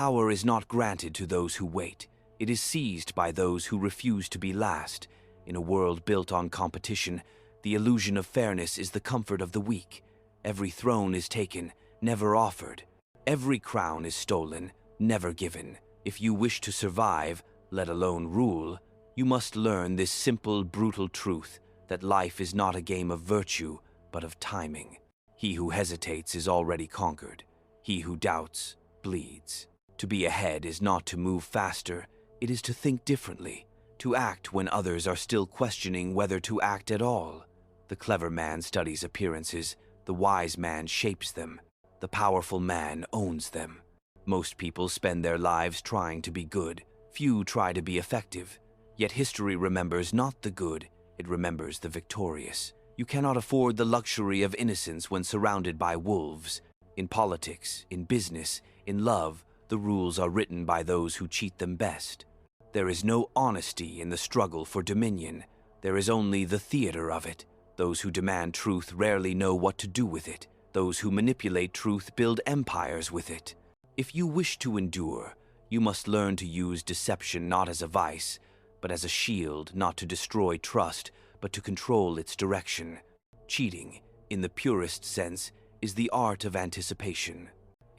Power is not granted to those who wait. It is seized by those who refuse to be last. In a world built on competition, the illusion of fairness is the comfort of the weak. Every throne is taken, never offered. Every crown is stolen, never given. If you wish to survive, let alone rule, you must learn this simple, brutal truth, that life is not a game of virtue, but of timing. He who hesitates is already conquered. He who doubts bleeds. To be ahead is not to move faster, it is to think differently, to act when others are still questioning whether to act at all. The clever man studies appearances, the wise man shapes them, the powerful man owns them. Most people spend their lives trying to be good, few try to be effective. Yet history remembers not the good, it remembers the victorious. You cannot afford the luxury of innocence when surrounded by wolves. In politics, in business, in love, the rules are written by those who cheat them best. There is no honesty in the struggle for dominion. There is only the theater of it. Those who demand truth rarely know what to do with it. Those who manipulate truth build empires with it. If you wish to endure, you must learn to use deception not as a vice, but as a shield, not to destroy trust, but to control its direction. Cheating, in the purest sense, is the art of anticipation.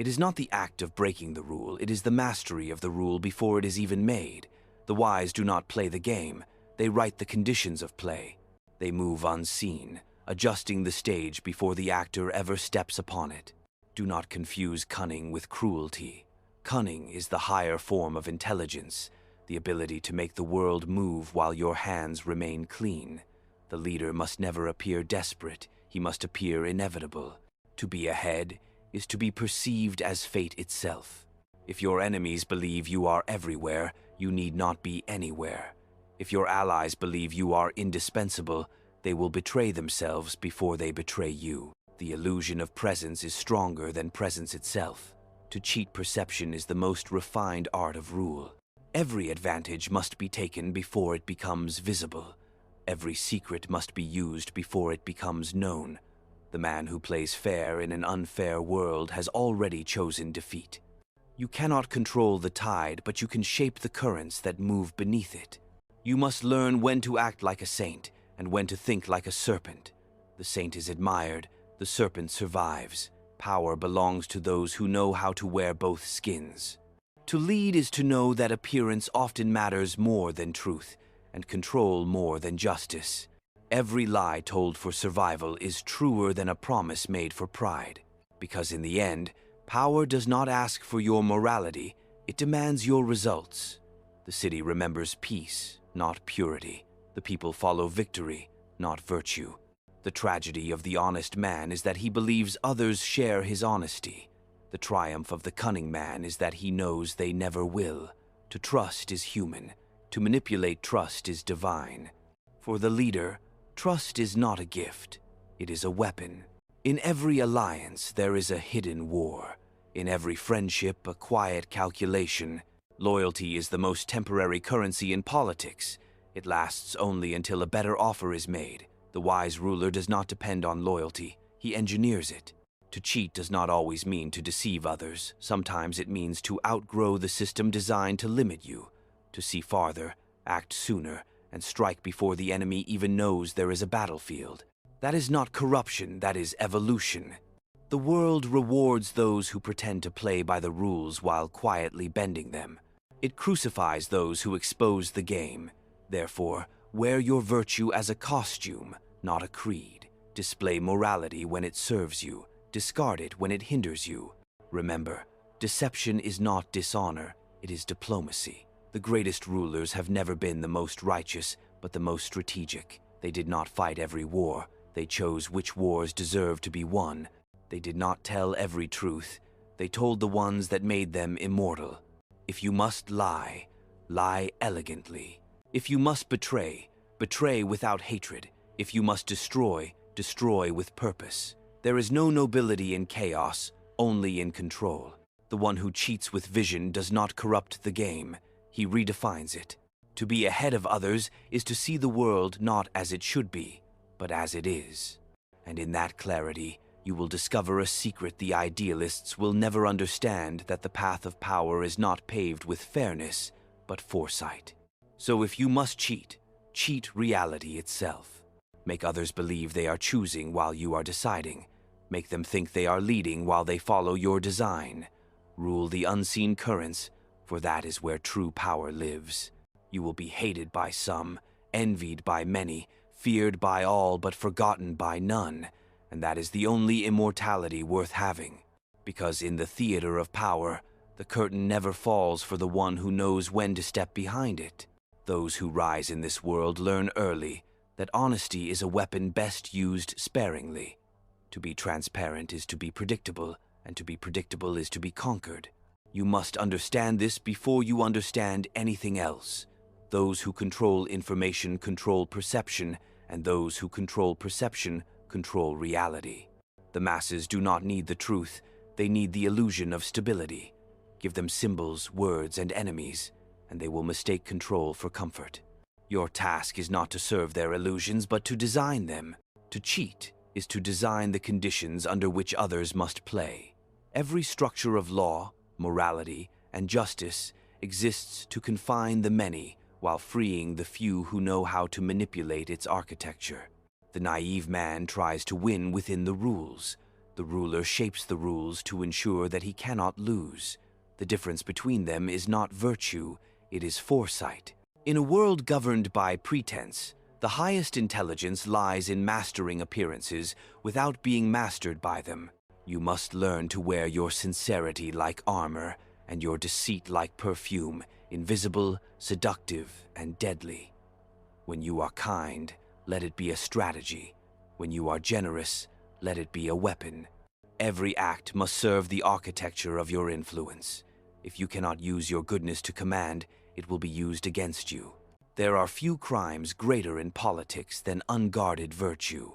It is not the act of breaking the rule, it is the mastery of the rule before it is even made. The wise do not play the game, they write the conditions of play. They move unseen, adjusting the stage before the actor ever steps upon it. Do not confuse cunning with cruelty. Cunning is the higher form of intelligence, the ability to make the world move while your hands remain clean. The leader must never appear desperate, he must appear inevitable. To be ahead is to be perceived as fate itself. If your enemies believe you are everywhere, you need not be anywhere. If your allies believe you are indispensable, they will betray themselves before they betray you. The illusion of presence is stronger than presence itself. To cheat perception is the most refined art of rule. Every advantage must be taken before it becomes visible. Every secret must be used before it becomes known. The man who plays fair in an unfair world has already chosen defeat. You cannot control the tide, but you can shape the currents that move beneath it. You must learn when to act like a saint and when to think like a serpent. The saint is admired, the serpent survives. Power belongs to those who know how to wear both skins. To lead is to know that appearance often matters more than truth, and control more than justice. Every lie told for survival is truer than a promise made for pride. Because in the end, power does not ask for your morality, it demands your results. The city remembers peace, not purity. The people follow victory, not virtue. The tragedy of the honest man is that he believes others share his honesty. The triumph of the cunning man is that he knows they never will. To trust is human. To manipulate trust is divine. For the leader, trust is not a gift. It is a weapon. In every alliance, there is a hidden war. In every friendship, a quiet calculation. Loyalty is the most temporary currency in politics. It lasts only until a better offer is made. The wise ruler does not depend on loyalty. He engineers it. To cheat does not always mean to deceive others. Sometimes it means to outgrow the system designed to limit you. To see farther, act sooner, and strike before the enemy even knows there is a battlefield. That is not corruption, that is evolution. The world rewards those who pretend to play by the rules while quietly bending them. It crucifies those who expose the game. Therefore, wear your virtue as a costume, not a creed. Display morality when it serves you. Discard it when it hinders you. Remember, deception is not dishonor, it is diplomacy. The greatest rulers have never been the most righteous, but the most strategic. They did not fight every war. They chose which wars deserved to be won. They did not tell every truth. They told the ones that made them immortal. If you must lie, lie elegantly. If you must betray, betray without hatred. If you must destroy, destroy with purpose. There is no nobility in chaos, only in control. The one who cheats with vision does not corrupt the game. He redefines it. To be ahead of others is to see the world not as it should be, but as it is. And in that clarity, You will discover a secret the idealists will never understand, that the path of power is not paved with fairness, but foresight. So if you must cheat, cheat reality itself. Make others believe they are choosing while you are deciding. Make them think they are leading while they follow your design. Rule the unseen currents, for that is where true power lives. You will be hated by some, envied by many, feared by all but forgotten by none, and that is the only immortality worth having. Because in the theater of power, the curtain never falls for the one who knows when to step behind it. Those who rise in this world learn early that honesty is a weapon best used sparingly. To be transparent is to be predictable, and to be predictable is to be conquered. You must understand this before you understand anything else. Those who control information control perception, and those who control perception control reality. The masses do not need the truth, they need the illusion of stability. Give them symbols, words, and enemies, and they will mistake control for comfort. Your task is not to serve their illusions, but to design them. To cheat is to design the conditions under which others must play. Every structure of law, morality, and justice exists to confine the many while freeing the few who know how to manipulate its architecture. The naive man tries to win within the rules. The ruler shapes the rules to ensure that he cannot lose. The difference between them is not virtue, it is foresight. In a world governed by pretense, the highest intelligence lies in mastering appearances without being mastered by them. You must learn to wear your sincerity like armor and your deceit like perfume, invisible, seductive, and deadly. When you are kind, let it be a strategy. When you are generous, let it be a weapon. Every act must serve the architecture of your influence. If you cannot use your goodness to command, it will be used against you. There are few crimes greater in politics than unguarded virtue.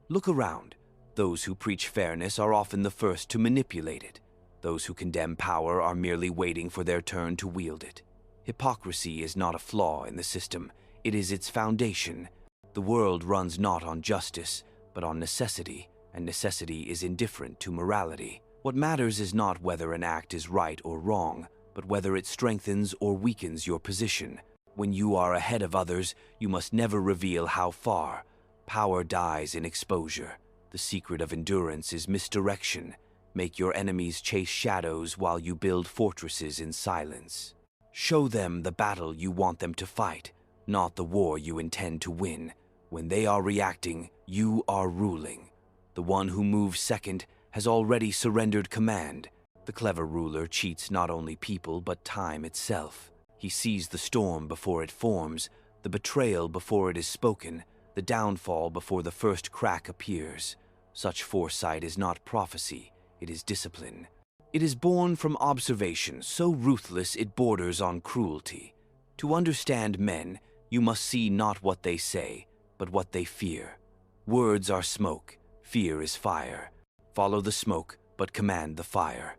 Look around. Those who preach fairness are often the first to manipulate it. Those who condemn power are merely waiting for their turn to wield it. Hypocrisy is not a flaw in the system, it is its foundation. The world runs not on justice, but on necessity, and necessity is indifferent to morality. What matters is not whether an act is right or wrong, but whether it strengthens or weakens your position. When you are ahead of others, you must never reveal how far. Power dies in exposure. The secret of endurance is misdirection. Make your enemies chase shadows while you build fortresses in silence. Show them the battle you want them to fight, not the war you intend to win. When they are reacting, you are ruling. The one who moves second has already surrendered command. The clever ruler cheats not only people but time itself. He sees the storm before it forms, the betrayal before it is spoken, the downfall before the first crack appears. Such foresight is not prophecy, it is discipline. It is born from observation, so ruthless it borders on cruelty. To understand men, you must see not what they say, but what they fear. Words are smoke, fear is fire. Follow the smoke, but command the fire.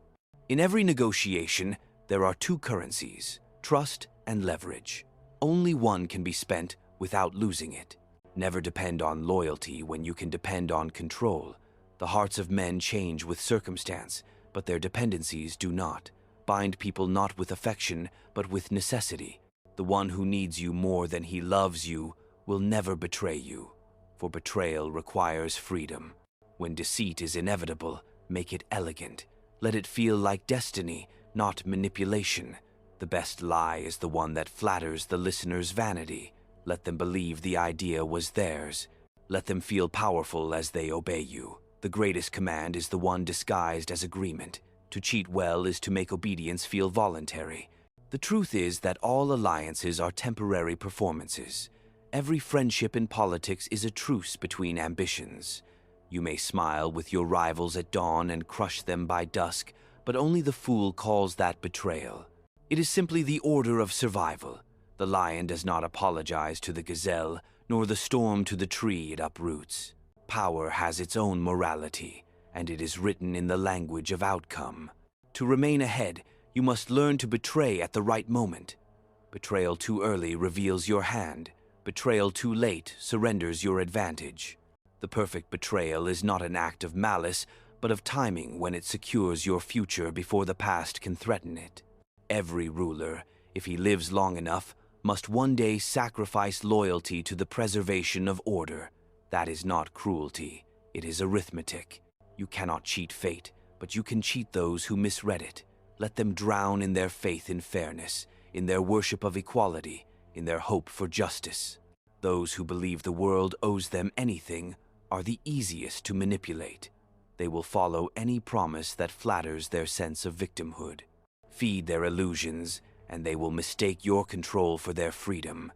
In every negotiation, there are two currencies, trust and leverage. Only one can be spent without losing it. Never depend on loyalty when you can depend on control. The hearts of men change with circumstance, but their dependencies do not. Bind people not with affection, but with necessity. The one who needs you more than he loves you will never betray you, for betrayal requires freedom. When deceit is inevitable, make it elegant. Let it feel like destiny, not manipulation. The best lie is the one that flatters the listener's vanity. Let them believe the idea was theirs. Let them feel powerful as they obey you. The greatest command is the one disguised as agreement. To cheat well is to make obedience feel voluntary. The truth is that all alliances are temporary performances. Every friendship in politics is a truce between ambitions. You may smile with your rivals at dawn and crush them by dusk, but only the fool calls that betrayal. It is simply the order of survival. The lion does not apologize to the gazelle, nor the storm to the tree it uproots. Power has its own morality, and it is written in the language of outcome. To remain ahead, you must learn to betray at the right moment. Betrayal too early reveals your hand. Betrayal too late surrenders your advantage. The perfect betrayal is not an act of malice, but of timing when it secures your future before the past can threaten it. Every ruler, if he lives long enough, must one day sacrifice loyalty to the preservation of order. That is not cruelty, it is arithmetic. You cannot cheat fate, but you can cheat those who misread it. Let them drown in their faith in fairness, in their worship of equality, in their hope for justice. Those who believe the world owes them anything are the easiest to manipulate. They will follow any promise that flatters their sense of victimhood. Feed their illusions, and they will mistake your control for their freedom.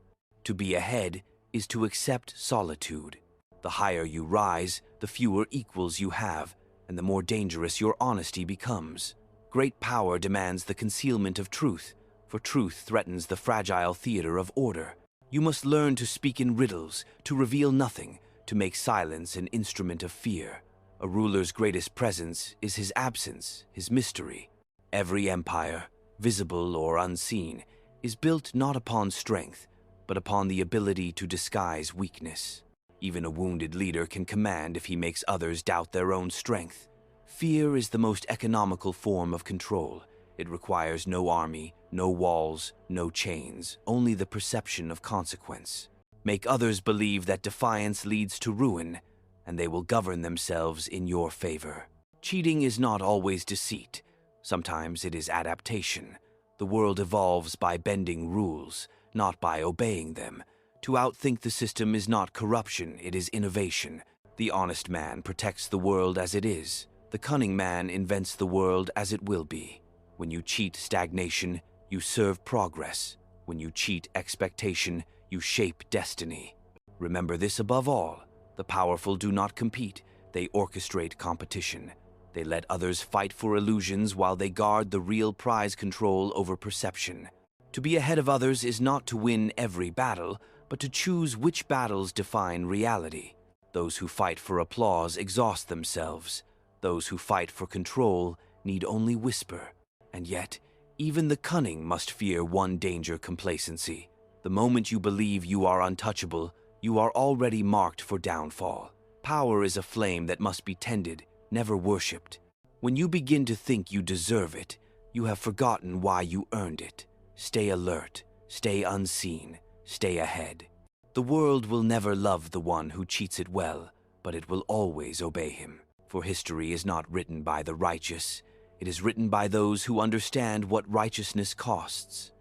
To be ahead is to accept solitude. The higher you rise, the fewer equals you have, and the more dangerous your honesty becomes. Great power demands the concealment of truth, for truth threatens the fragile theater of order. You must learn to speak in riddles, to reveal nothing, to make silence an instrument of fear. A ruler's greatest presence is his absence, his mystery. Every empire, visible or unseen, is built not upon strength, but upon the ability to disguise weakness. Even a wounded leader can command if he makes others doubt their own strength. Fear is the most economical form of control. It requires no army, no walls, no chains, only the perception of consequence. Make others believe that defiance leads to ruin, and they will govern themselves in your favor. Cheating is not always deceit. Sometimes it is adaptation. The world evolves by bending rules, not by obeying them. To outthink the system is not corruption, it is innovation. The honest man protects the world as it is. The cunning man invents the world as it will be. When you cheat stagnation, you serve progress. When you cheat expectation, you shape destiny. Remember this above all. The powerful do not compete, they orchestrate competition. They let others fight for illusions while they guard the real prize control over perception. To be ahead of others is not to win every battle, but to choose which battles define reality. Those who fight for applause exhaust themselves. Those who fight for control need only whisper. And yet, even the cunning must fear one danger: complacency. The moment you believe you are untouchable, you are already marked for downfall. Power is a flame that must be tended, never worshipped. When you begin to think you deserve it, you have forgotten why you earned it. Stay alert, stay unseen, stay ahead. The world will never love the one who cheats it well, but it will always obey him. For history is not written by the righteous, it is written by those who understand what righteousness costs.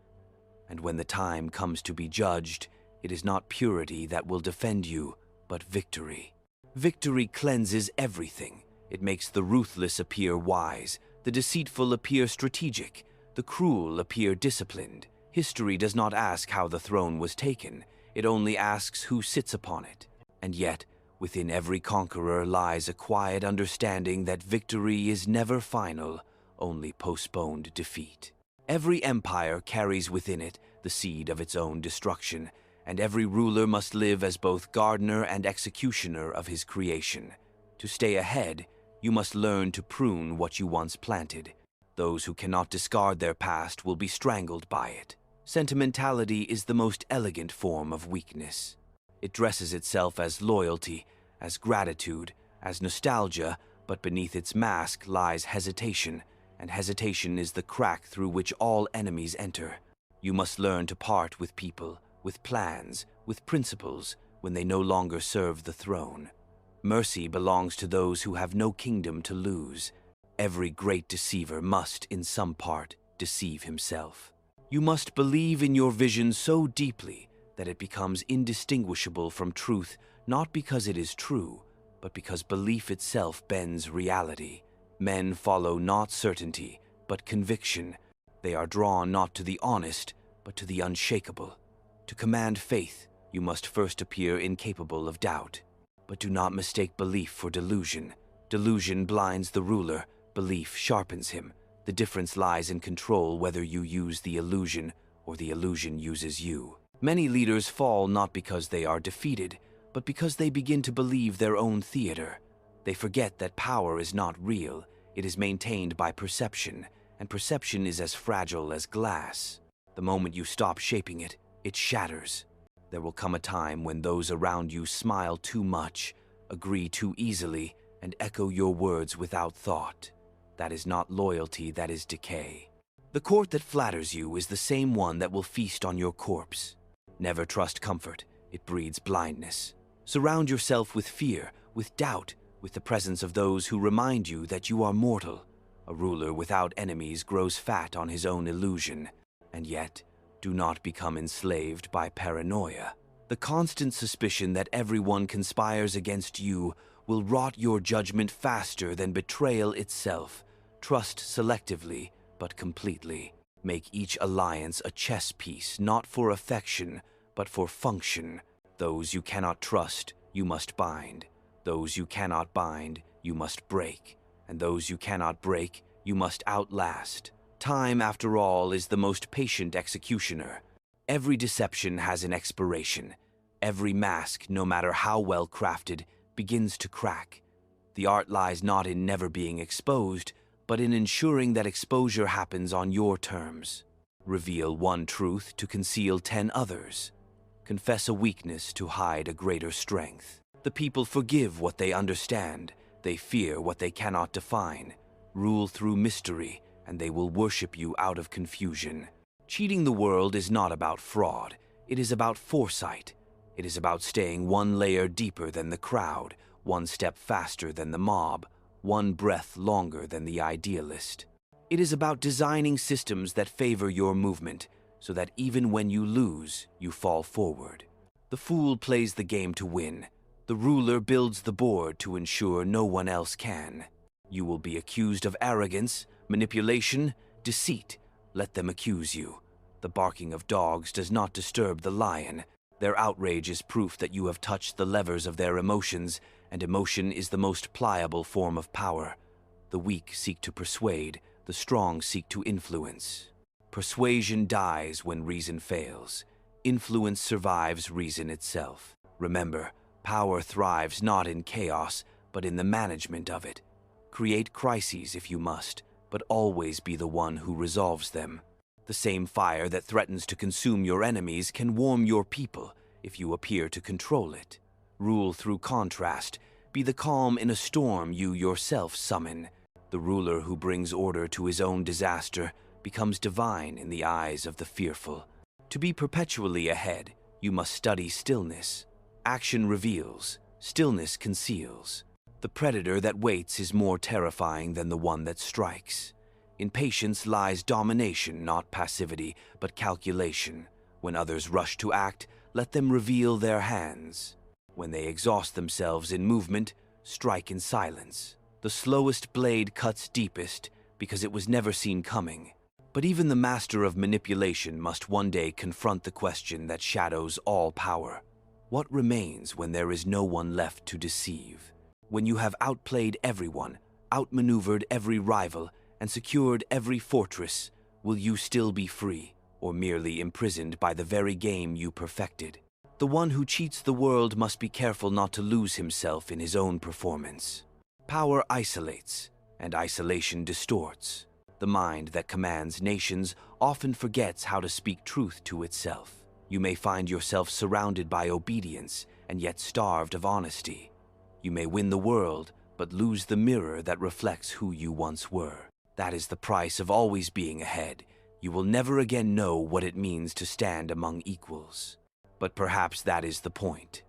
And when the time comes to be judged, it is not purity that will defend you, but victory. Victory cleanses everything. It makes the ruthless appear wise, the deceitful appear strategic, the cruel appear disciplined. History does not ask how the throne was taken, it only asks who sits upon it. And yet, within every conqueror lies a quiet understanding that victory is never final, only postponed defeat. Every empire carries within it the seed of its own destruction, and every ruler must live as both gardener and executioner of his creation. To stay ahead, you must learn to prune what you once planted. Those who cannot discard their past will be strangled by it. Sentimentality is the most elegant form of weakness. It dresses itself as loyalty, as gratitude, as nostalgia, but beneath its mask lies hesitation, and hesitation is the crack through which all enemies enter. You must learn to part with people, with plans, with principles, when they no longer serve the throne. Mercy belongs to those who have no kingdom to lose. Every great deceiver must, in some part, deceive himself. You must believe in your vision so deeply that it becomes indistinguishable from truth, not because it is true, but because belief itself bends reality. Men follow not certainty, but conviction. They are drawn not to the honest, but to the unshakable. To command faith, you must first appear incapable of doubt. But do not mistake belief for delusion. Delusion blinds the ruler, belief sharpens him. The difference lies in control, whether you use the illusion or the illusion uses you. Many leaders fall not because they are defeated, but because they begin to believe their own theater. They forget that power is not real, it is maintained by perception, and perception is as fragile as glass. The moment you stop shaping it, it shatters. There will come a time when those around you smile too much, agree too easily, and echo your words without thought. That is not loyalty, that is decay. The court that flatters you is the same one that will feast on your corpse. Never trust comfort, it breeds blindness. Surround yourself with fear, with doubt, with the presence of those who remind you that you are mortal. A ruler without enemies grows fat on his own illusion. And yet, do not become enslaved by paranoia. The constant suspicion that everyone conspires against you will rot your judgment faster than betrayal itself. Trust selectively, but completely. Make each alliance a chess piece, not for affection, but for function. Those you cannot trust, you must bind. Those you cannot bind, you must break. And those you cannot break, you must outlast. Time, after all, is the most patient executioner. Every deception has an expiration. Every mask, no matter how well crafted, begins to crack. The art lies not in never being exposed, but in ensuring that exposure happens on your terms. Reveal one truth to conceal 10 others. Confess a weakness to hide a greater strength. The people forgive what they understand. They fear what they cannot define. Rule through mystery, and they will worship you out of confusion. Cheating the world is not about fraud. It is about foresight. It is about staying one layer deeper than the crowd, one step faster than the mob, one breath longer than the idealist. It is about designing systems that favor your movement, so that even when you lose, you fall forward. The fool plays the game to win. The ruler builds the board to ensure no one else can. You will be accused of arrogance, manipulation, deceit. Let them accuse you. The barking of dogs does not disturb the lion. Their outrage is proof that you have touched the levers of their emotions, and emotion is the most pliable form of power. The weak seek to persuade, the strong seek to influence. Persuasion dies when reason fails. Influence survives reason itself. Remember, power thrives not in chaos, but in the management of it. Create crises if you must, but always be the one who resolves them. The same fire that threatens to consume your enemies can warm your people if you appear to control it. Rule through contrast. Be the calm in a storm you yourself summon. The ruler who brings order to his own disaster becomes divine in the eyes of the fearful. To be perpetually ahead, you must study stillness. Action reveals, stillness conceals. The predator that waits is more terrifying than the one that strikes. In patience lies domination, not passivity, but calculation. When others rush to act, let them reveal their hands. When they exhaust themselves in movement, strike in silence. The slowest blade cuts deepest because it was never seen coming. But even the master of manipulation must one day confront the question that shadows all power. What remains when there is no one left to deceive? When you have outplayed everyone, outmaneuvered every rival, and secured every fortress, will you still be free, or merely imprisoned by the very game you perfected? The one who cheats the world must be careful not to lose himself in his own performance. Power isolates, and isolation distorts. The mind that commands nations often forgets how to speak truth to itself. You may find yourself surrounded by obedience, and yet starved of honesty. You may win the world, but lose the mirror that reflects who you once were. That is the price of always being ahead. You will never again know what it means to stand among equals. But perhaps that is the point.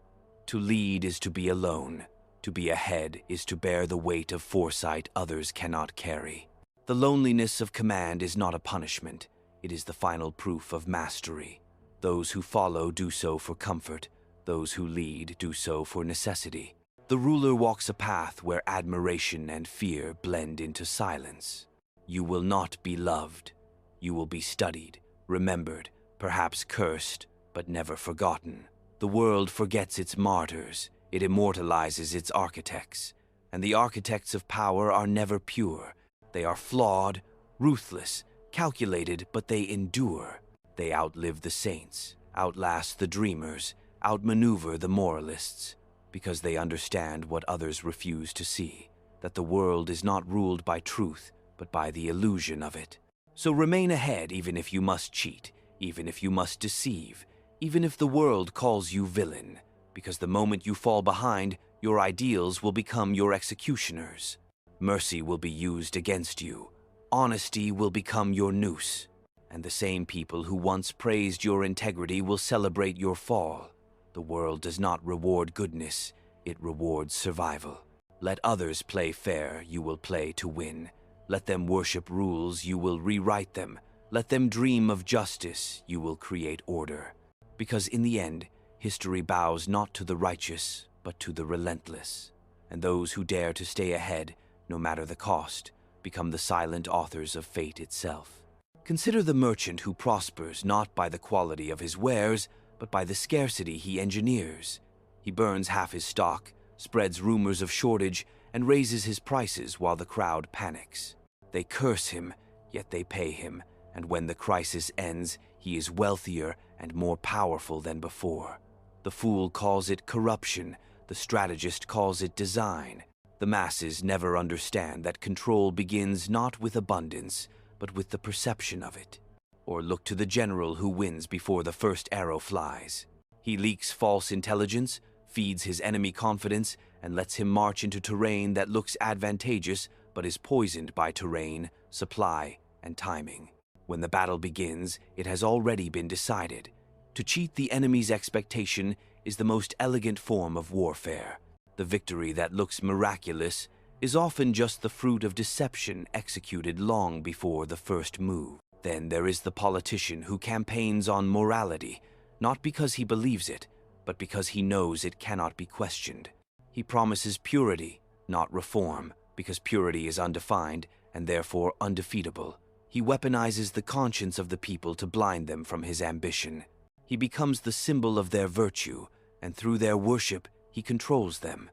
To lead is to be alone. To be ahead is to bear the weight of foresight others cannot carry. The loneliness of command is not a punishment. It is the final proof of mastery. Those who follow do so for comfort. Those who lead do so for necessity. The ruler walks a path where admiration and fear blend into silence. You will not be loved. You will be studied, remembered, perhaps cursed, but never forgotten. The world forgets its martyrs. It immortalizes its architects. And the architects of power are never pure. They are flawed, ruthless, calculated, but they endure. They outlive the saints, outlast the dreamers, outmaneuver the moralists, because they understand what others refuse to see, that the world is not ruled by truth, but by the illusion of it. So remain ahead even if you must cheat, even if you must deceive, even if the world calls you villain, because the moment you fall behind, Your ideals will become your executioners. Mercy will be used against you. Honesty will become your noose. And the same people who once praised your integrity will celebrate your fall. The world does not reward goodness, it rewards survival. Let others play fair, you will play to win. Let them worship rules, you will rewrite them. Let them dream of justice, you will create order. Because in the end, history bows not to the righteous, but to the relentless. And those who dare to stay ahead, no matter the cost, become the silent authors of fate itself. Consider the merchant who prospers not by the quality of his wares, but by the scarcity he engineers. He burns half his stock, spreads rumors of shortage, and raises his prices while the crowd panics. They curse him, yet they pay him, and when the crisis ends, he is wealthier and more powerful than before. The fool calls it corruption, the strategist calls it design. The masses never understand that control begins not with abundance, but with the perception of it. Or look to the general who wins before the first arrow flies. He leaks false intelligence, feeds his enemy confidence, and lets him march into terrain that looks advantageous but is poisoned by terrain, supply, and timing. When the battle begins, it has already been decided. To cheat the enemy's expectation is the most elegant form of warfare. The victory that looks miraculous is often just the fruit of deception executed long before the first move. Then there is the politician who campaigns on morality, not because he believes it, but because he knows it cannot be questioned. He promises purity, not reform, because purity is undefined and therefore undefeatable. He weaponizes the conscience of the people to blind them from his ambition. He becomes the symbol of their virtue, and through their worship, he controls them.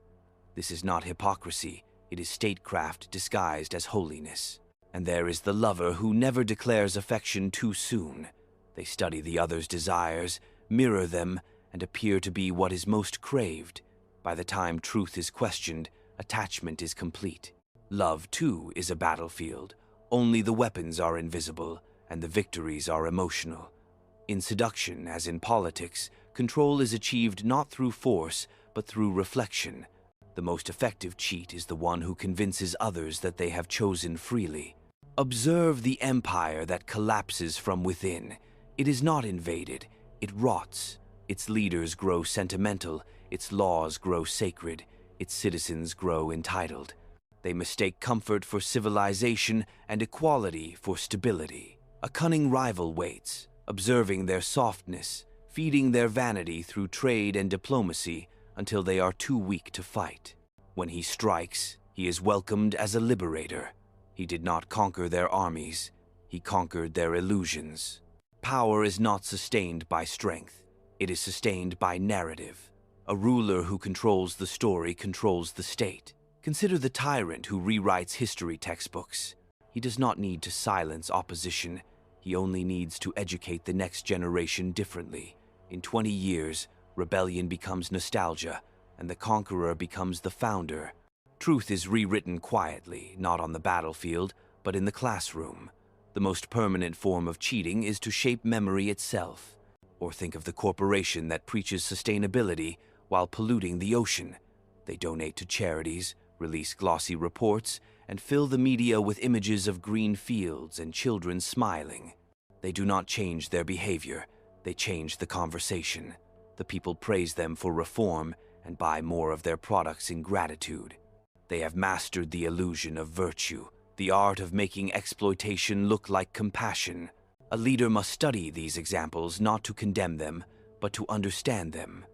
This is not hypocrisy, it is statecraft disguised as holiness. And there is the lover who never declares affection too soon. They study the other's desires, mirror them, and appear to be what is most craved. By the time truth is questioned, attachment is complete. Love, too, is a battlefield. Only the weapons are invisible, and the victories are emotional. In seduction, as in politics, control is achieved not through force, but through reflection. The most effective cheat is the one who convinces others that they have chosen freely. Observe the empire that collapses from within. It is not invaded, it rots. Its leaders grow sentimental, its laws grow sacred, its citizens grow entitled. They mistake comfort for civilization and equality for stability. A cunning rival waits, observing their softness, feeding their vanity through trade and diplomacy until they are too weak to fight. When he strikes, he is welcomed as a liberator. He did not conquer their armies, he conquered their illusions. Power is not sustained by strength, it is sustained by narrative. A ruler who controls the story controls the state. Consider the tyrant who rewrites history textbooks. He does not need to silence opposition, he only needs to educate the next generation differently. In 20 years, rebellion becomes nostalgia, and the conqueror becomes the founder. Truth is rewritten quietly, not on the battlefield, but in the classroom. The most permanent form of cheating is to shape memory itself. Or think of the corporation that preaches sustainability while polluting the ocean. They donate to charities, release glossy reports, and fill the media with images of green fields and children smiling. They do not change their behavior, they change the conversation. The people praise them for reform and buy more of their products in gratitude. They have mastered the illusion of virtue, the art of making exploitation look like compassion. A leader must study these examples not to condemn them, but to understand them.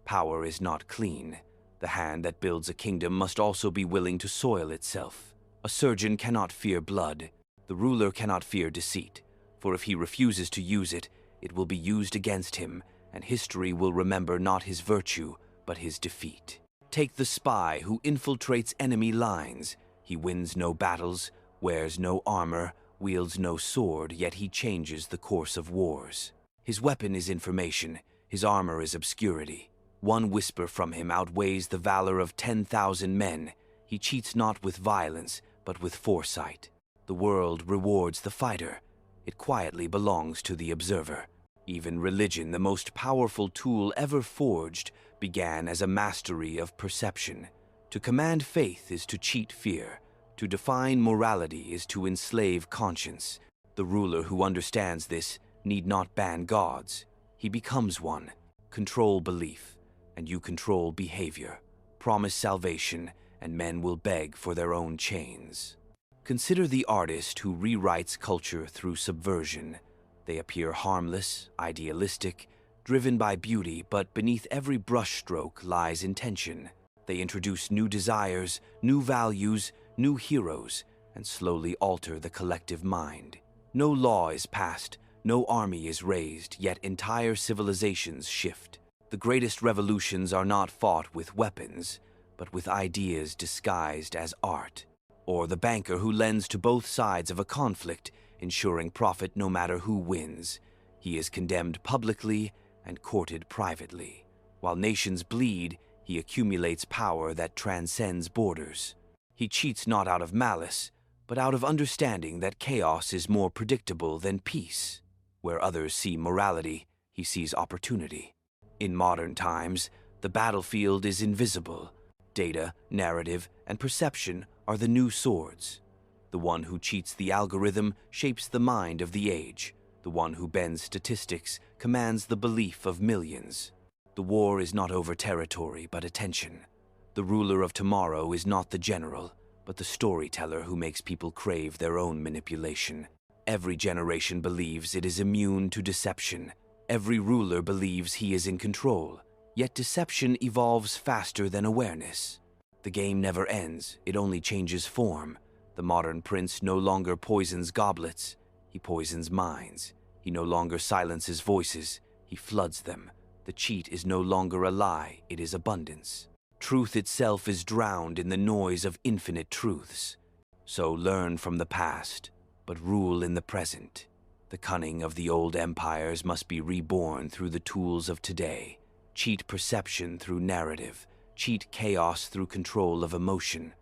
Power is not clean. The hand that builds a kingdom must also be willing to soil itself. A surgeon cannot fear blood. The ruler cannot fear deceit, for if he refuses to use it, it will be used against him, and history will remember not his virtue, but his defeat. Take the spy who infiltrates enemy lines. He wins no battles, wears no armor, wields no sword, yet he changes the course of wars. His weapon is information, his armor is obscurity. One whisper from him outweighs the valor of 10,000 men. He cheats not with violence, but with foresight. The world rewards the fighter. It quietly belongs to the observer. Even religion, the most powerful tool ever forged, began as a mastery of perception. To command faith is to cheat fear. To define morality is to enslave conscience. The ruler who understands this need not ban gods. He becomes one. Control belief, and you control behavior. Promise salvation, and men will beg for their own chains. Consider the artist who rewrites culture through subversion. They appear harmless, idealistic, driven by beauty, but beneath every brushstroke lies intention. They introduce new desires, new values, new heroes, and slowly alter the collective mind. No law is passed, no army is raised, yet entire civilizations shift. The greatest revolutions are not fought with weapons, but with ideas disguised as art. Or the banker who lends to both sides of a conflict, ensuring profit no matter who wins. He is condemned publicly and courted privately. While nations bleed, he accumulates power that transcends borders. He cheats not out of malice, but out of understanding that chaos is more predictable than peace. Where others see morality, he sees opportunity. In modern times, the battlefield is invisible. Data, narrative, and perception are the new swords. The one who cheats the algorithm shapes the mind of the age. The one who bends statistics commands the belief of millions. The war is not over territory, but attention. The ruler of tomorrow is not the general, but the storyteller who makes people crave their own manipulation. Every generation believes it is immune to deception. Every ruler believes he is in control. Yet deception evolves faster than awareness. The game never ends, it only changes form. The modern prince no longer poisons goblets, he poisons minds. He no longer silences voices, he floods them. The cheat is no longer a lie, it is abundance. Truth itself is drowned in the noise of infinite truths. So learn from the past, but rule in the present. The cunning of the old empires must be reborn through the tools of today. Cheat perception through narrative. Cheat chaos through control of emotion.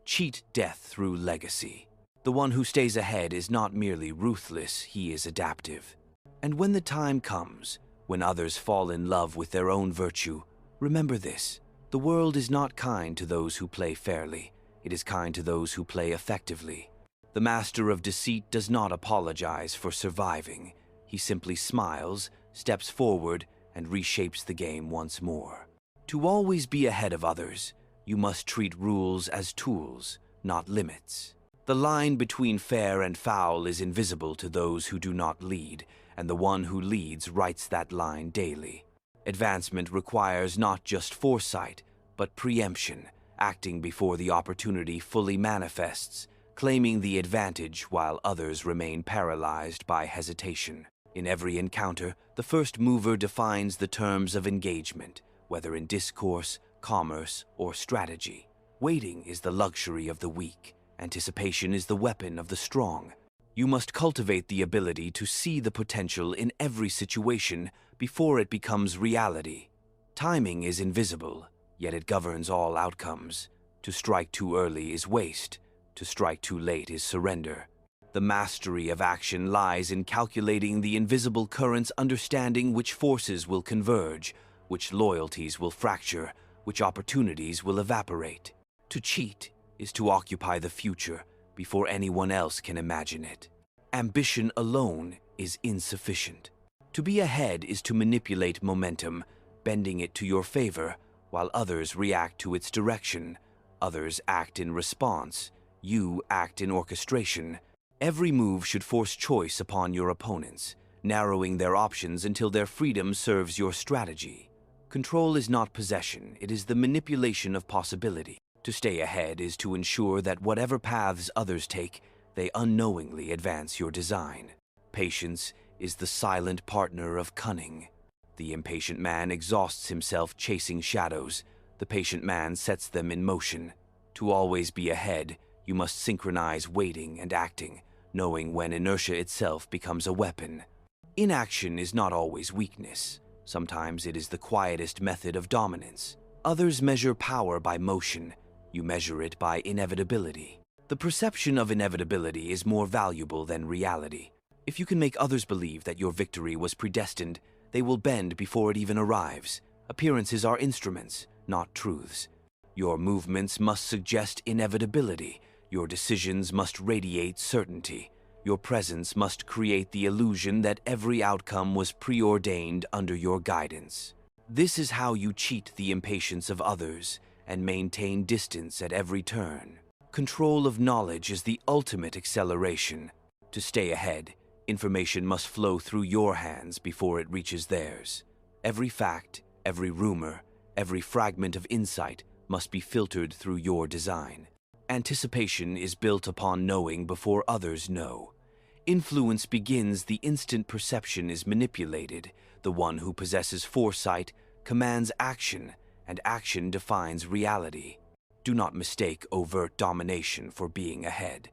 Cheat death through legacy. The one who stays ahead is not merely ruthless, he is adaptive. And when the time comes, when others fall in love with their own virtue, remember this: the world is not kind to those who play fairly, it is kind to those who play effectively. The master of deceit does not apologize for surviving. He simply smiles, steps forward, and reshapes the game once more. To always be ahead of others, you must treat rules as tools, not limits. The line between fair and foul is invisible to those who do not lead, and the one who leads writes that line daily. Advancement requires not just foresight, but preemption, acting before the opportunity fully manifests, claiming the advantage while others remain paralyzed by hesitation. In every encounter, the first mover defines the terms of engagement, whether in discourse, commerce, or strategy. Waiting is the luxury of the weak. Anticipation is the weapon of the strong. You must cultivate the ability to see the potential in every situation before it becomes reality. Timing is invisible, yet it governs all outcomes. To strike too early is waste. To strike too late is surrender. The mastery of action lies in calculating the invisible currents, understanding which forces will converge, which loyalties will fracture, which opportunities will evaporate. To cheat is to occupy the future before anyone else can imagine it. Ambition alone is insufficient. To be ahead is to manipulate momentum, bending it to your favor, while others react to its direction. Others act in response. You act in orchestration. Every move should force choice upon your opponents, narrowing their options until their freedom serves your strategy. Control is not possession, it is the manipulation of possibility. To stay ahead is to ensure that whatever paths others take, they unknowingly advance your design. Patience is the silent partner of cunning. The impatient man exhausts himself chasing shadows. The patient man sets them in motion. To always be ahead, you must synchronize waiting and acting, knowing when inertia itself becomes a weapon. Inaction is not always weakness. Sometimes it is the quietest method of dominance. Others measure power by motion. You measure it by inevitability. The perception of inevitability is more valuable than reality. If you can make others believe that your victory was predestined, they will bend before it even arrives. Appearances are instruments, not truths. Your movements must suggest inevitability. Your decisions must radiate certainty. Your presence must create the illusion that every outcome was preordained under your guidance. This is how you cheat the impatience of others and maintain distance at every turn. Control of knowledge is the ultimate acceleration. To stay ahead, information must flow through your hands before it reaches theirs. Every fact, every rumor, every fragment of insight must be filtered through your design. Anticipation is built upon knowing before others know. Influence begins the instant perception is manipulated. The one who possesses foresight commands action, and action defines reality. Do not mistake overt domination for being ahead.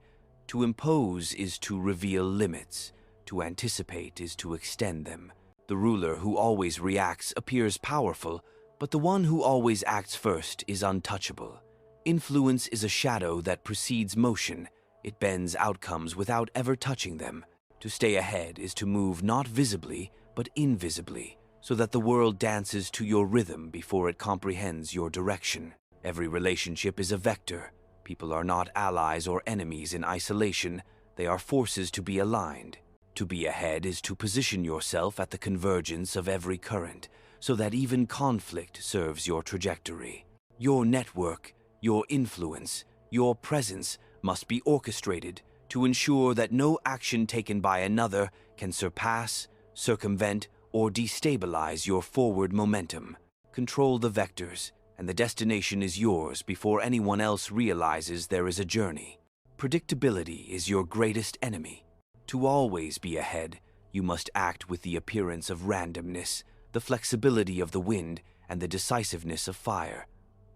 To impose is to reveal limits. To anticipate is to extend them. The ruler who always reacts appears powerful, but the one who always acts first is untouchable. Influence is a shadow that precedes motion. It bends outcomes without ever touching them. To stay ahead is to move not visibly, but invisibly, so that the world dances to your rhythm before it comprehends your direction. Every relationship is a vector. People are not allies or enemies in isolation. They are forces to be aligned. To be ahead is to position yourself at the convergence of every current, so that even conflict serves your trajectory. Your network, your influence, your presence must be orchestrated to ensure that no action taken by another can surpass, circumvent, or destabilize your forward momentum. Control the vectors, and the destination is yours before anyone else realizes there is a journey. Predictability is your greatest enemy. To always be ahead, you must act with the appearance of randomness, the flexibility of the wind, and the decisiveness of fire.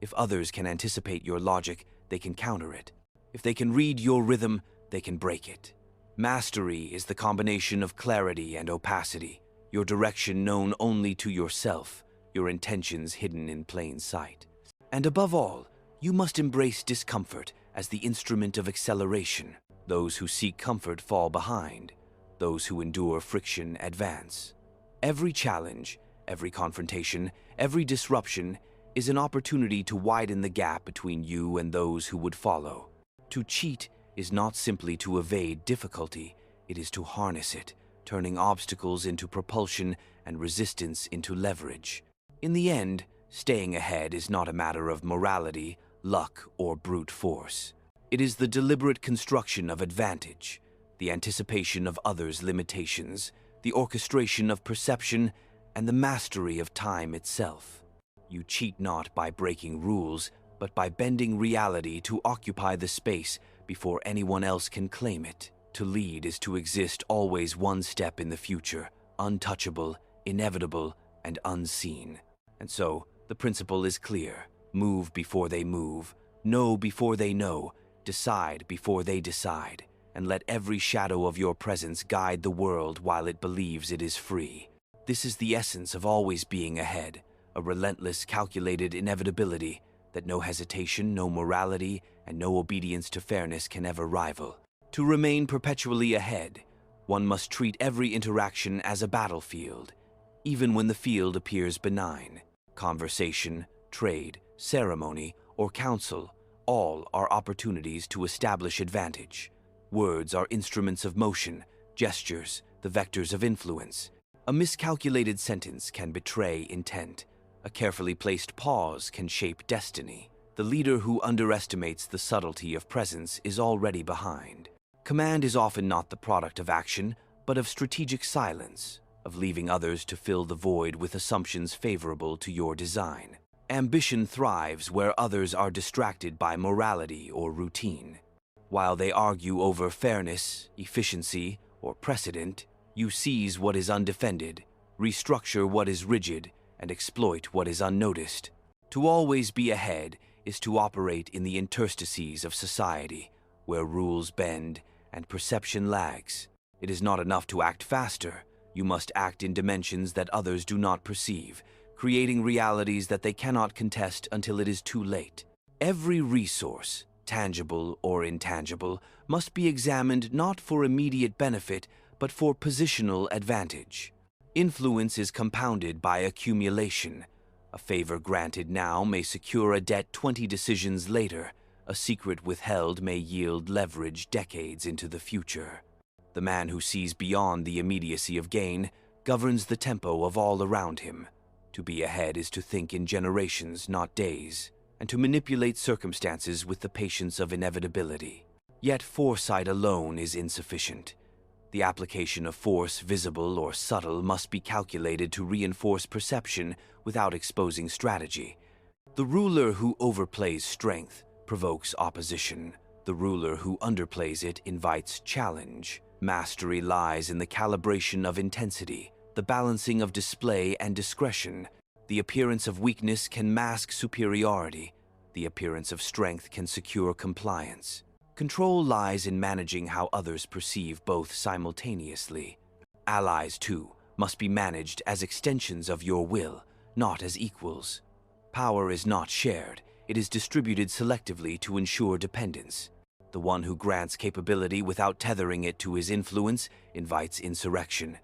If others can anticipate your logic, they can counter it. If they can read your rhythm, they can break it. Mastery is the combination of clarity and opacity, your direction known only to yourself, your intentions hidden in plain sight. And above all, you must embrace discomfort as the instrument of acceleration. Those who seek comfort fall behind. Those who endure friction advance. Every challenge, every confrontation, every disruption is an opportunity to widen the gap between you and those who would follow. To cheat is not simply to evade difficulty, it is to harness it, turning obstacles into propulsion and resistance into leverage. In the end, staying ahead is not a matter of morality, luck, or brute force. It is the deliberate construction of advantage, the anticipation of others' limitations, the orchestration of perception, and the mastery of time itself. You cheat not by breaking rules, but by bending reality to occupy the space before anyone else can claim it. To lead is to exist always one step in the future, untouchable, inevitable, and unseen. And so, the principle is clear. Move before they move, know before they know, decide before they decide, and let every shadow of your presence guide the world while it believes it is free. This is the essence of always being ahead, a relentless, calculated inevitability that no hesitation, no morality, and no obedience to fairness can ever rival. To remain perpetually ahead, one must treat every interaction as a battlefield, even when the field appears benign. Conversation, trade, ceremony, or counsel, all are opportunities to establish advantage. Words are instruments of motion, gestures, the vectors of influence. A miscalculated sentence can betray intent. A carefully placed pause can shape destiny. The leader who underestimates the subtlety of presence is already behind. Command is often not the product of action, but of strategic silence, of leaving others to fill the void with assumptions favorable to your design. Ambition thrives where others are distracted by morality or routine. While they argue over fairness, efficiency, or precedent, you seize what is undefended, restructure what is rigid, and exploit what is unnoticed. To always be ahead is to operate in the interstices of society, where rules bend and perception lags. It is not enough to act faster. You must act in dimensions that others do not perceive, creating realities that they cannot contest until it is too late. Every resource, tangible or intangible, must be examined not for immediate benefit, but but for positional advantage. Influence is compounded by accumulation. A favor granted now may secure a debt 20 decisions later. A secret withheld may yield leverage decades into the future. The man who sees beyond the immediacy of gain governs the tempo of all around him. To be ahead is to think in generations, not days, and to manipulate circumstances with the patience of inevitability. Yet foresight alone is insufficient. The application of force, visible or subtle, must be calculated to reinforce perception without exposing strategy. The ruler who overplays strength provokes opposition. The ruler who underplays it invites challenge. Mastery lies in the calibration of intensity, the balancing of display and discretion. The appearance of weakness can mask superiority. The appearance of strength can secure compliance. Control lies in managing how others perceive both simultaneously. Allies, too, must be managed as extensions of your will, not as equals. Power is not shared. It is distributed selectively to ensure dependence. The one who grants capability without tethering it to his influence invites insurrection.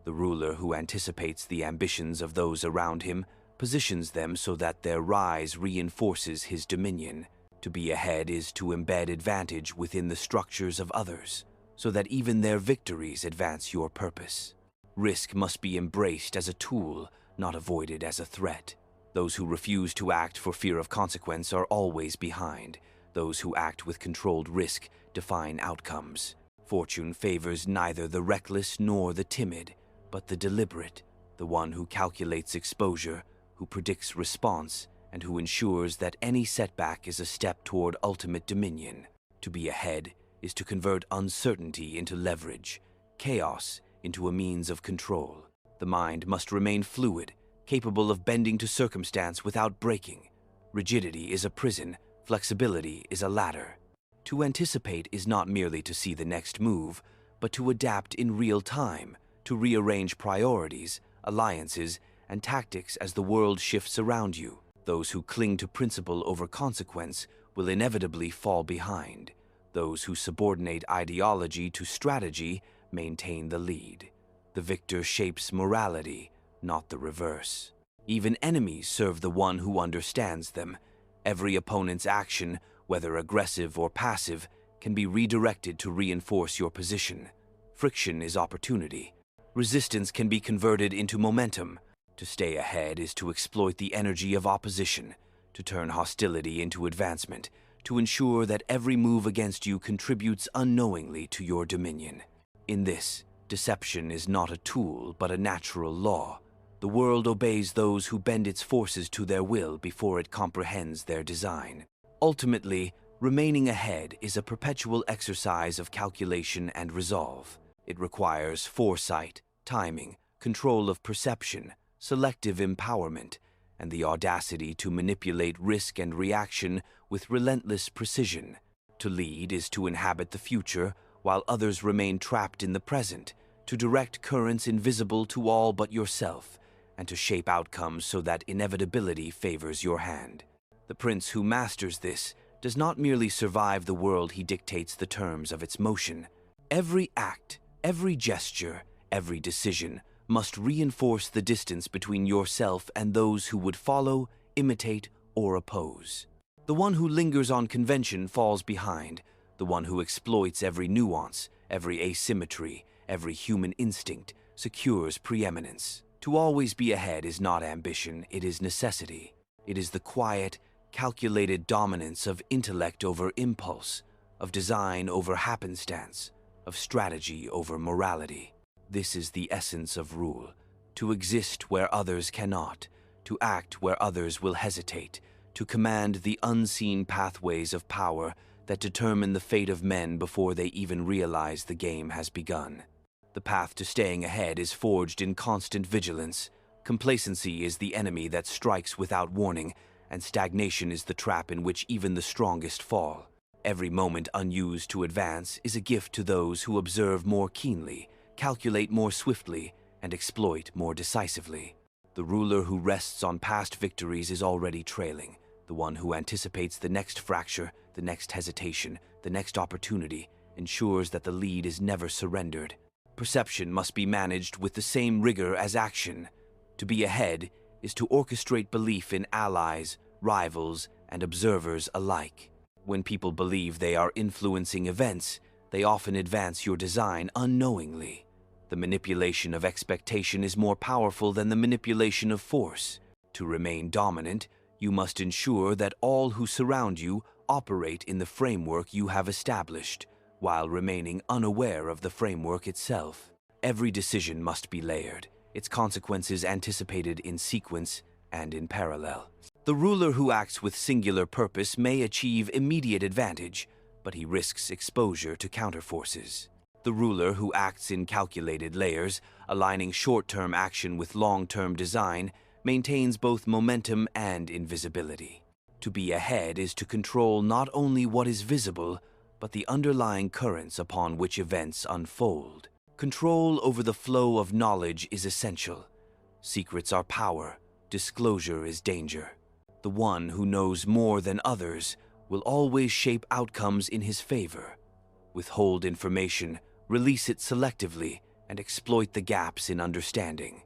The ruler who anticipates the ambitions of those around him positions them so that their rise reinforces his dominion. To be ahead is to embed advantage within the structures of others, so that even their victories advance your purpose. Risk must be embraced as a tool, not avoided as a threat. Those who refuse to act for fear of consequence are always behind. Those who act with controlled risk define outcomes. Fortune favors neither the reckless nor the timid, but the deliberate, the one who calculates exposure, who predicts response, and who ensures that any setback is a step toward ultimate dominion. To be ahead is to convert uncertainty into leverage, chaos into a means of control. The mind must remain fluid, capable of bending to circumstance without breaking. Rigidity is a prison, flexibility is a ladder. To anticipate is not merely to see the next move, but to adapt in real time, to rearrange priorities, alliances, and tactics as the world shifts around you. Those who cling to principle over consequence will inevitably fall behind. Those who subordinate ideology to strategy maintain the lead. The victor shapes morality, not the reverse. Even enemies serve the one who understands them. Every opponent's action, whether aggressive or passive, can be redirected to reinforce your position. Friction is opportunity. Resistance can be converted into momentum. To stay ahead is to exploit the energy of opposition, to turn hostility into advancement, to ensure that every move against you contributes unknowingly to your dominion. In this, deception is not a tool but a natural law. The world obeys those who bend its forces to their will before it comprehends their design. Ultimately, remaining ahead is a perpetual exercise of calculation and resolve. It requires foresight, timing, control of perception, selective empowerment, and the audacity to manipulate risk and reaction with relentless precision. To lead is to inhabit the future while others remain trapped in the present, to direct currents invisible to all but yourself, and to shape outcomes so that inevitability favors your hand. The prince who masters this does not merely survive the world, he dictates the terms of its motion. Every act, every gesture, every decision must reinforce the distance between yourself and those who would follow, imitate, or oppose. The one who lingers on convention falls behind. The one who exploits every nuance, every asymmetry, every human instinct secures preeminence. To always be ahead is not ambition, it is necessity. It is the quiet, calculated dominance of intellect over impulse, of design over happenstance, of strategy over morality. This is the essence of rule: to exist where others cannot, to act where others will hesitate, to command the unseen pathways of power that determine the fate of men before they even realize the game has begun. The path to staying ahead is forged in constant vigilance. Complacency is the enemy that strikes without warning, and stagnation is the trap in which even the strongest fall. Every moment unused to advance is a gift to those who observe more keenly, calculate more swiftly, and exploit more decisively. The ruler who rests on past victories is already trailing. The one who anticipates the next fracture, the next hesitation, the next opportunity, ensures that the lead is never surrendered. Perception must be managed with the same rigor as action. To be ahead is to orchestrate belief in allies, rivals, and observers alike. When people believe they are influencing events, they often advance your design unknowingly. The manipulation of expectation is more powerful than the manipulation of force. To remain dominant, you must ensure that all who surround you operate in the framework you have established, while remaining unaware of the framework itself. Every decision must be layered, its consequences anticipated in sequence and in parallel. The ruler who acts with singular purpose may achieve immediate advantage, but he risks exposure to counterforces. The ruler who acts in calculated layers, aligning short-term action with long-term design, maintains both momentum and invisibility. To be ahead is to control not only what is visible, but the underlying currents upon which events unfold. Control over the flow of knowledge is essential. Secrets are power, disclosure is danger. The one who knows more than others will always shape outcomes in his favor. Withhold information, release it selectively, and exploit the gaps in understanding.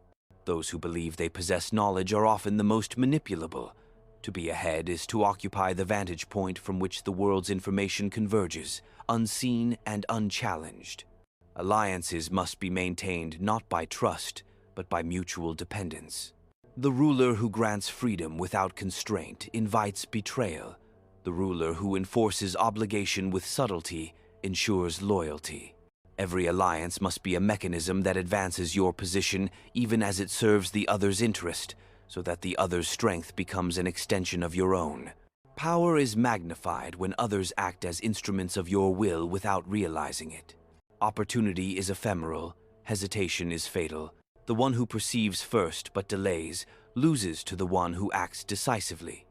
Those who believe they possess knowledge are often the most manipulable. To be ahead is to occupy the vantage point from which the world's information converges, unseen and unchallenged. Alliances must be maintained not by trust, but by mutual dependence. The ruler who grants freedom without constraint invites betrayal. The ruler who enforces obligation with subtlety ensures loyalty. Every alliance must be a mechanism that advances your position even as it serves the other's interest, so that the other's strength becomes an extension of your own. Power is magnified when others act as instruments of your will without realizing it. Opportunity is ephemeral, hesitation is fatal. The one who perceives first but delays loses to the one who acts decisively.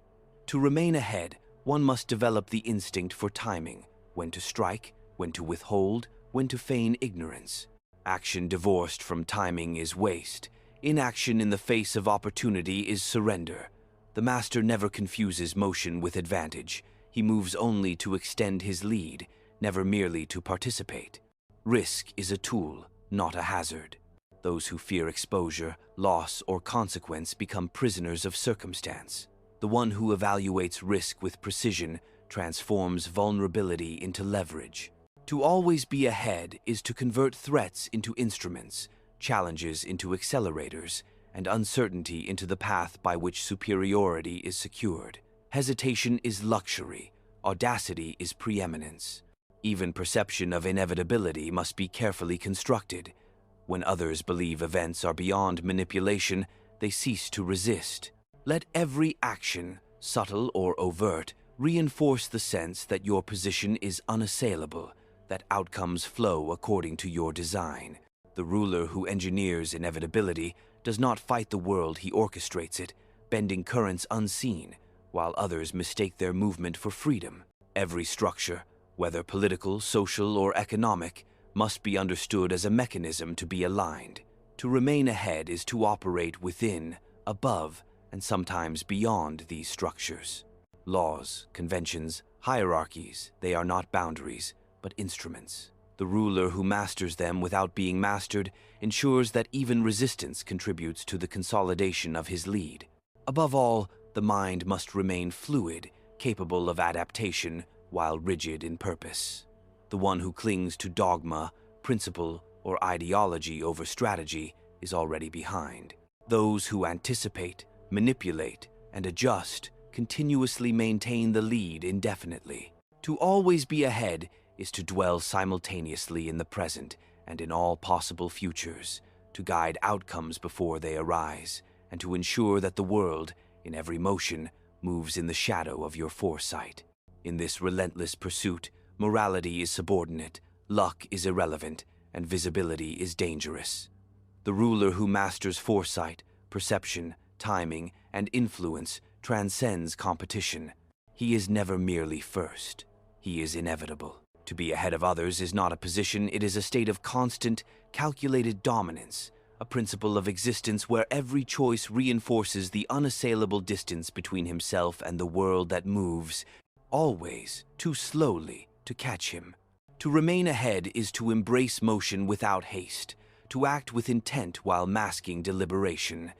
To remain ahead, one must develop the instinct for timing, when to strike, when to withhold, when to feign ignorance. Action divorced from timing is waste. Inaction in the face of opportunity is surrender. The master never confuses motion with advantage. He moves only to extend his lead, never merely to participate. Risk is a tool, not a hazard. Those who fear exposure, loss, or consequence become prisoners of circumstance. The one who evaluates risk with precision transforms vulnerability into leverage. To always be ahead is to convert threats into instruments, challenges into accelerators, and uncertainty into the path by which superiority is secured. Hesitation is luxury, audacity is preeminence. Even perception of inevitability must be carefully constructed. When others believe events are beyond manipulation, they cease to resist. Let every action, subtle or overt, reinforce the sense that your position is unassailable, that outcomes flow according to your design. The ruler who engineers inevitability does not fight the world, he orchestrates it, bending currents unseen, while others mistake their movement for freedom. Every structure, whether political, social, or economic, must be understood as a mechanism to be aligned. To remain ahead is to operate within, above, and sometimes beyond these structures. Laws, conventions, hierarchies, they are not boundaries, but instruments. The ruler who masters them without being mastered ensures that even resistance contributes to the consolidation of his lead. Above all, the mind must remain fluid, capable of adaptation, while rigid in purpose. The one who clings to dogma, principle, or ideology over strategy is already behind. Those who anticipate, manipulate, and adjust continuously maintain the lead indefinitely. To always be ahead is to dwell simultaneously in the present and in all possible futures, to guide outcomes before they arise, and to ensure that the world, in every motion, moves in the shadow of your foresight. In this relentless pursuit, morality is subordinate, luck is irrelevant, and visibility is dangerous. The ruler who masters foresight, perception, timing, and influence transcends competition. He is never merely first. He is inevitable. To be ahead of others is not a position, it is a state of constant, calculated dominance, a principle of existence where every choice reinforces the unassailable distance between himself and the world that moves, always too slowly to catch him. To remain ahead is to embrace motion without haste, to act with intent while masking deliberation.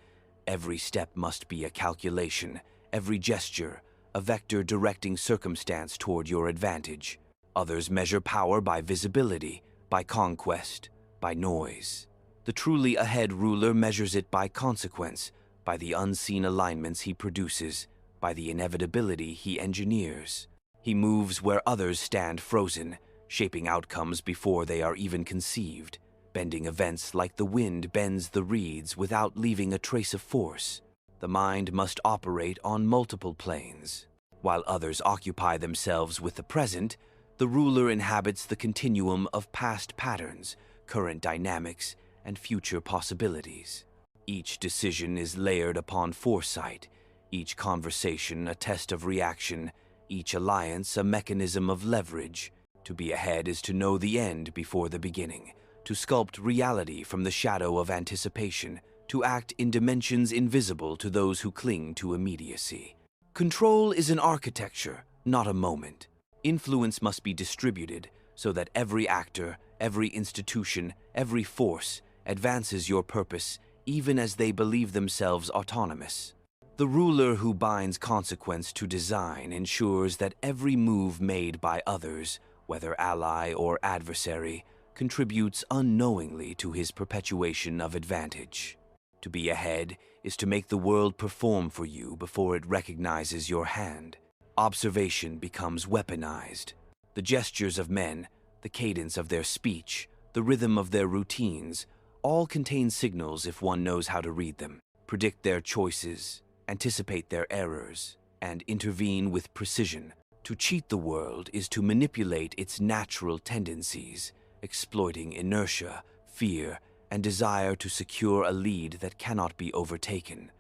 Every step must be a calculation, every gesture, a vector directing circumstance toward your advantage. Others measure power by visibility, by conquest, by noise. The truly ahead ruler measures it by consequence, by the unseen alignments he produces, by the inevitability he engineers. He moves where others stand frozen, shaping outcomes before they are even conceived, bending events like the wind bends the reeds without leaving a trace of force. The mind must operate on multiple planes. While others occupy themselves with the present, the ruler inhabits the continuum of past patterns, current dynamics, and future possibilities. Each decision is layered upon foresight, each conversation a test of reaction, each alliance a mechanism of leverage. To be ahead is to know the end before the beginning, to sculpt reality from the shadow of anticipation, to act in dimensions invisible to those who cling to immediacy. Control is an architecture, not a moment. Influence must be distributed so that every actor, every institution, every force advances your purpose even as they believe themselves autonomous. The ruler who binds consequence to design ensures that every move made by others, whether ally or adversary, contributes unknowingly to his perpetuation of advantage. To be ahead is to make the world perform for you before it recognizes your hand. Observation becomes weaponized. The gestures of men, the cadence of their speech, the rhythm of their routines, all contain signals if one knows how to read them, predict their choices, anticipate their errors, and intervene with precision. To cheat the world is to manipulate its natural tendencies, exploiting inertia, fear, and desire to secure a lead that cannot be overtaken.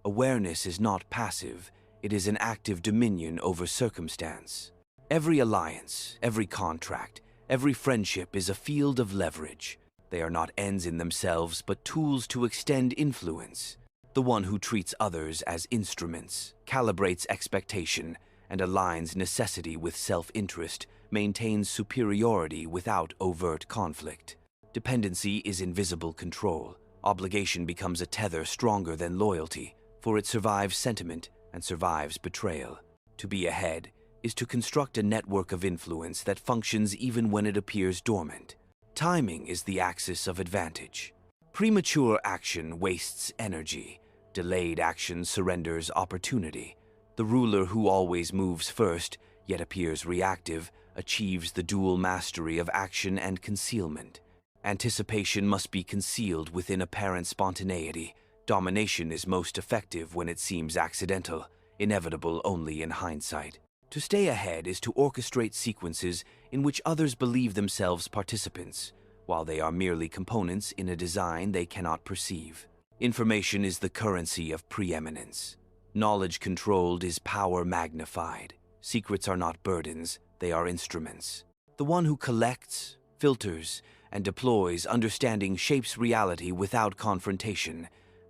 Awareness is not passive, it is an active dominion over circumstance. Every alliance, every contract, every friendship is a field of leverage. They are not ends in themselves, but tools to extend influence. The one who treats others as instruments, calibrates expectation, and aligns necessity with self-interest, maintains superiority without overt conflict. Dependency is invisible control. Obligation becomes a tether stronger than loyalty, for it survives sentiment and survives betrayal. To be ahead is to construct a network of influence that functions even when it appears dormant. Timing is the axis of advantage. Premature action wastes energy. Delayed action surrenders opportunity. The ruler who always moves first, yet appears reactive, achieves the dual mastery of action and concealment. Anticipation must be concealed within apparent spontaneity. Domination is most effective when it seems accidental, inevitable only in hindsight. To stay ahead is to orchestrate sequences in which others believe themselves participants, while they are merely components in a design they cannot perceive. Information is the currency of preeminence. Knowledge controlled is power magnified. Secrets are not burdens, they are instruments. The one who collects, filters, and deploys understanding shapes reality without confrontation.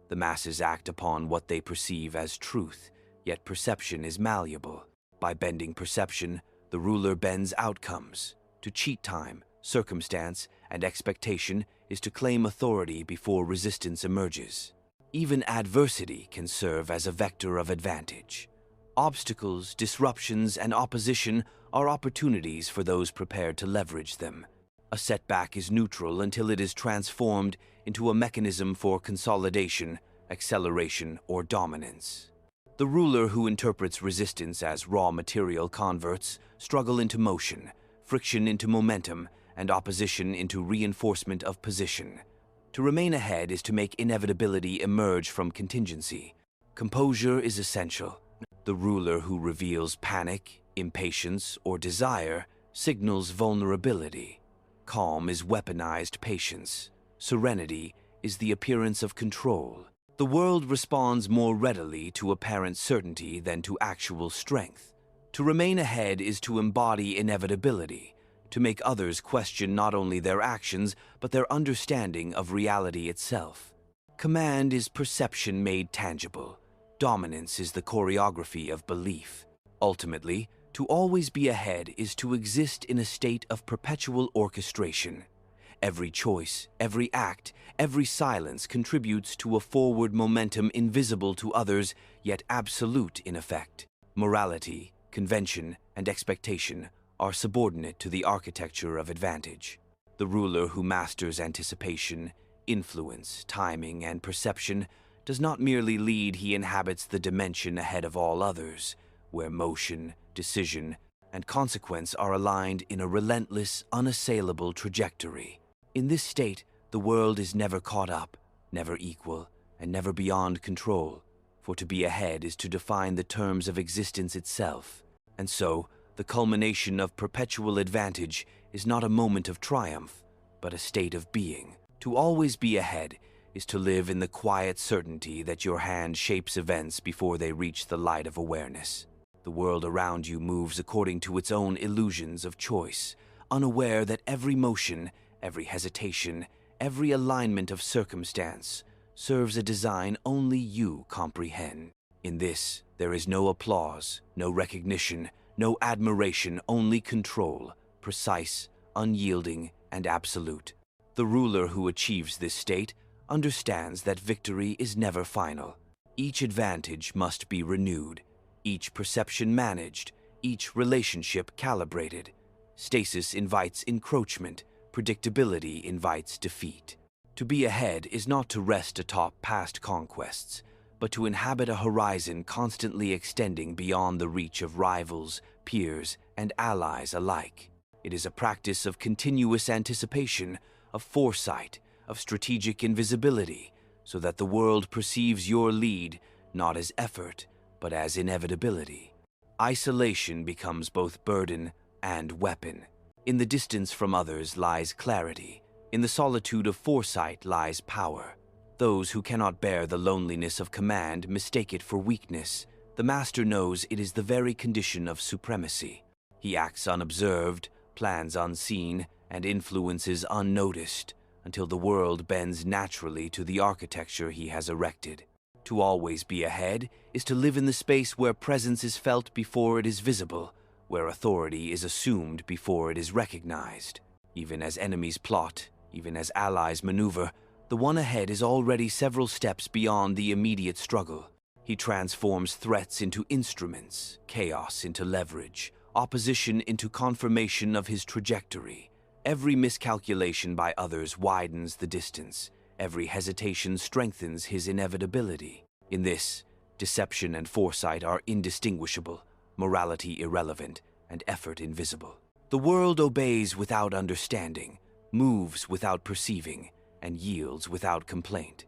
The masses act upon what they perceive as truth, yet perception is malleable. By bending perception, the ruler bends outcomes. To cheat time, circumstance, and expectation is to claim authority before resistance emerges. Even adversity can serve as a vector of advantage. Obstacles, disruptions, and opposition are opportunities for those prepared to leverage them. A setback is neutral until it is transformed into a mechanism for consolidation, acceleration, or dominance. The ruler who interprets resistance as raw material converts struggle into motion, friction into momentum, and opposition into reinforcement of position. To remain ahead is to make inevitability emerge from contingency. Composure is essential. The ruler who reveals panic, impatience, or desire signals vulnerability. Calm is weaponized patience. Serenity is the appearance of control. The world responds more readily to apparent certainty than to actual strength. To remain ahead is to embody inevitability, to make others question not only their actions, but their understanding of reality itself. Command is perception made tangible. Dominance is the choreography of belief. Ultimately, To always be ahead is to exist in a state of perpetual orchestration. Every choice, every act, every silence contributes to a forward momentum invisible to others, yet absolute in effect. Morality, convention, and expectation are subordinate to the architecture of advantage. The ruler who masters anticipation, influence, timing, and perception does not merely lead, he inhabits the dimension ahead of all others, where motion, decision, and consequence are aligned in a relentless, unassailable trajectory. In this state, the world is never caught up, never equal, and never beyond control, for to be ahead is to define the terms of existence itself. And so, the culmination of perpetual advantage is not a moment of triumph, but a state of being. To always be ahead is to live in the quiet certainty that your hand shapes events before they reach the light of awareness. The world around you moves according to its own illusions of choice, unaware that every motion, every hesitation, every alignment of circumstance serves a design only you comprehend. In this, there is no applause, no recognition, no admiration, only control, precise, unyielding, and absolute. The ruler who achieves this state understands that victory is never final. Each advantage must be renewed, each perception managed, each relationship calibrated. Stasis invites encroachment, predictability invites defeat. To be ahead is not to rest atop past conquests, but to inhabit a horizon constantly extending beyond the reach of rivals, peers, and allies alike. It is a practice of continuous anticipation, of foresight, of strategic invisibility, so that the world perceives your lead not as effort, but as inevitability. Isolation becomes both burden and weapon. In the distance from others lies clarity. In the solitude of foresight lies power. Those who cannot bear the loneliness of command mistake it for weakness. The master knows it is the very condition of supremacy. He acts unobserved, plans unseen, and influences unnoticed, until the world bends naturally to the architecture he has erected. To always be ahead is to live in the space where presence is felt before it is visible, where authority is assumed before it is recognized. Even as enemies plot, even as allies maneuver, the one ahead is already several steps beyond the immediate struggle. He transforms threats into instruments, chaos into leverage, opposition into confirmation of his trajectory. Every miscalculation by others widens the distance. Every hesitation strengthens his inevitability. In this, deception and foresight are indistinguishable, morality irrelevant, and effort invisible. The world obeys without understanding, moves without perceiving, and yields without complaint.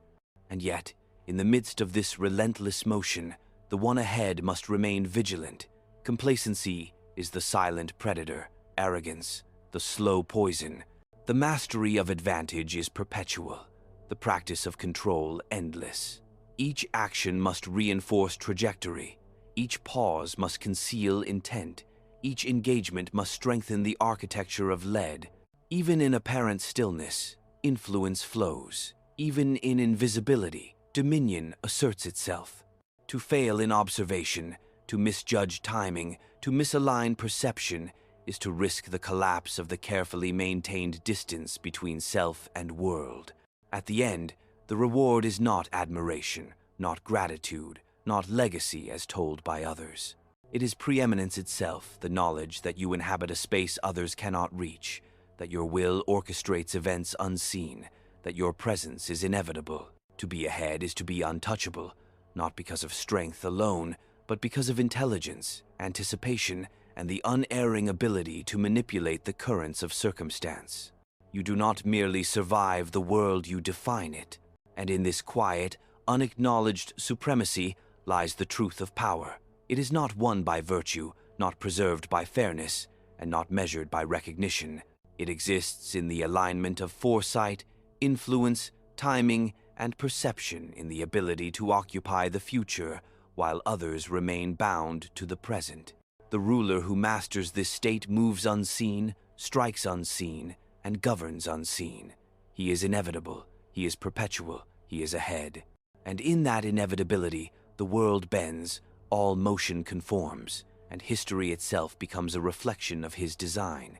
And yet, in the midst of this relentless motion, the one ahead must remain vigilant. Complacency is the silent predator, arrogance, the slow poison. The mastery of advantage is perpetual, the practice of control endless. Each action must reinforce trajectory. Each pause must conceal intent. Each engagement must strengthen the architecture of lead. Even in apparent stillness, influence flows. Even in invisibility, dominion asserts itself. To fail in observation, to misjudge timing, to misalign perception, is to risk the collapse of the carefully maintained distance between self and world. At the end, the reward is not admiration, not gratitude, not legacy as told by others. It is preeminence itself, the knowledge that you inhabit a space others cannot reach, that your will orchestrates events unseen, that your presence is inevitable. To be ahead is to be untouchable, not because of strength alone, but because of intelligence, anticipation, and the unerring ability to manipulate the currents of circumstance. You do not merely survive the world, you define it. And in this quiet, unacknowledged supremacy lies the truth of power. It is not won by virtue, not preserved by fairness, and not measured by recognition. It exists in the alignment of foresight, influence, timing, and perception, in the ability to occupy the future while others remain bound to the present. The ruler who masters this state moves unseen, strikes unseen, and governs unseen. He is inevitable, he is perpetual, he is ahead. And in that inevitability, the world bends, all motion conforms, and history itself becomes a reflection of his design.